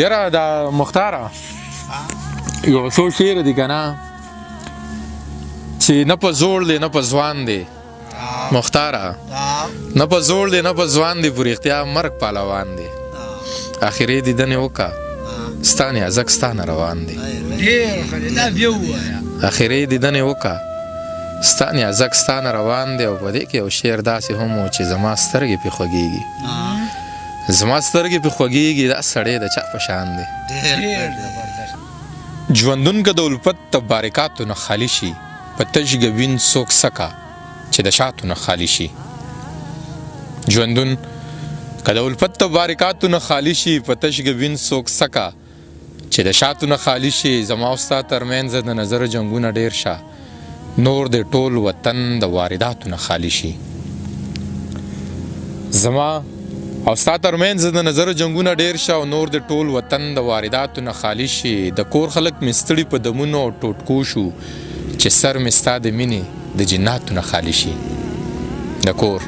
یاره دا مختاره یو څو شعر دي که نه چې نه په زوړ دی نه په ځوان دی مختاره نه په زوړ دی نه په ځوان دی په رښتیا مرګ پهلوان دی اخري دیدنې وکړه ستا نیازک ستا نه روان دی اخري دیدنې وکړه ستا نیازک ستا نه روان دی او په دې کې یو شعر داسې هم و چې زما سترګې پې خوږېږي زما سترګې پې خوږېږي دا سړی د چا په شان دی ژوندون که د الفت د بارکاتو نه خالي شي په تش ګوین څوک سکه چې د شاتو نه خالي شي ژوندون که د الفت د بارکاتو نه خالي شي په تش ګوین څوک سکه چې د شاتو نه خالي شي زما او ستا ترمنځ د نظر جنګونه ډېر شه نور د ټول وطن د وارداتو نه خالي شي زما او ستا ترمنځ د نظر جنګونه ډېر شه او نور د ټول وطن د وارداتو نه خالي شي د کور خلک مې ستړي په دمونو او ټوټکو شو چې سر مې ستا د مینې د جناتو نه خالي شي د کور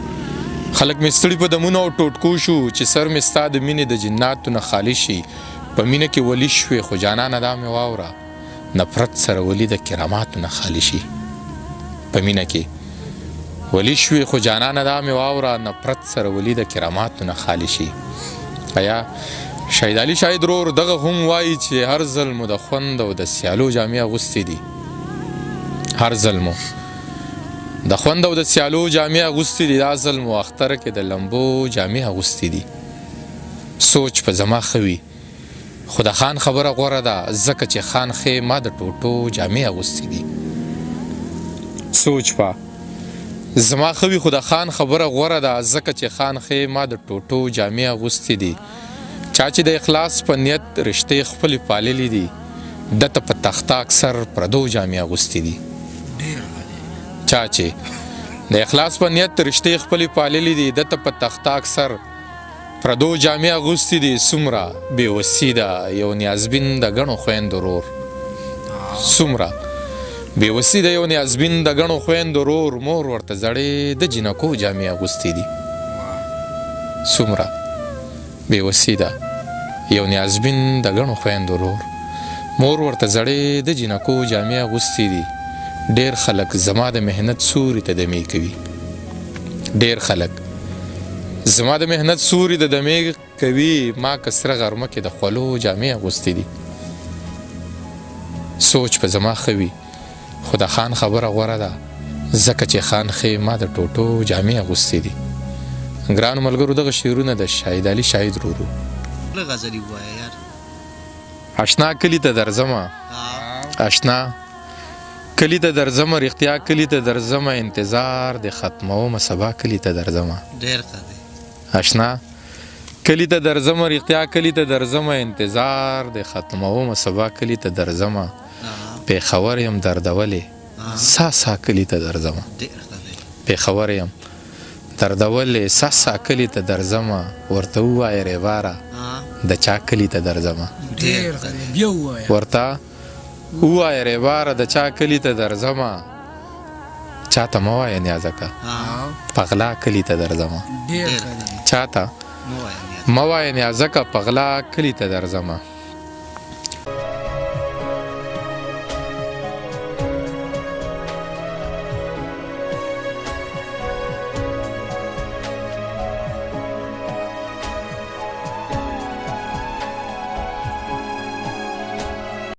خلک مې ستړي په دمونو او ټوټکو شو چې سر مې ستا د مینې د جناتو نه خالي شي په مینه کې ولی شوې خو جانانه دا مې واوره نفرت سره ولی د کراماتو نه خالي شي په مینه کې ولی شوې خو جانانه دا مې واوره نفرت سره ولی د کراماتو نه خالي شي ایا شهید علي شاهد رور دغه هم وایي چې هر ځل مو د خوند او د سیالو جامې اغوستې دي هر ځل مو د خوند او د سیالو جامې اغوستې دي دا ځل مو اختر کې د لمبو جامې اغوستې دي سوچ په زما ښه وي خو د خان خبره غوره ده ځکه چې خان ښې ما د ټوټو جامې اغوستې دي سوچ په زما ښه وي خو د خان خبره غوره ده ځکه چې خان ښې ما د ټوټو جامې اغوستې دي چا چې د اخلاص په نیت رشتې خپلې پاللې دي دته په تخته اکثر پردو جامې اغوستې دي چا چې د اخلاص په نیت رشتې خپلې پاللې دي دته په تخته اکثر پردو جامې اغوستې دي څومره بېوسي ده یو نیازبین د ګڼو خویندو ورور څومره بېوسي ده یو نیازبین د ګڼو خویندو ورور مور ورته زړې د جنکو جامې اغوستې دي څومره بېوسي ده یو نیازبین د ګڼو خویندو ورور مور ورته زړې د جنکو جامې اغوستې دي ډېر خلک زما د محنت سوري ته دمې کوي ډېر خلک زما د محنت سوري د دمې کوي ما که سره غرمه کې د خولو جامې اغوستې دي سوچ په زما ښه وي خو د خان خبره غوره ده ځکه چې خان ښې ما د ټوټو جامې اغوستې دي ګرانو ملګرو دغه شعرونه د شهید علي شاهد رورو اشنا کلي ته درځمه اشنا کلي ته درځمه رښتیا کلي ته درځمه انتظار د ختمومه سبا کلي ته درځمه اشنا کلي ته درځمه رښتیا کلي ته درځمه انتظار د ختمومه سبا کلي ته درځمه پېښور یم دردولې سا سا کلي ته درځمه پېښور یم دردولې سا سا کلي ته درځمه ورته ووایه ریباره د چا کلي ته درځمه ورته ووایه ریباره د چا کلي ته درځمه چاته مه وایه نیازکه پغلا کلي ته درځمه چاته مه وایه نیازکه پغلا کلي ته درځمه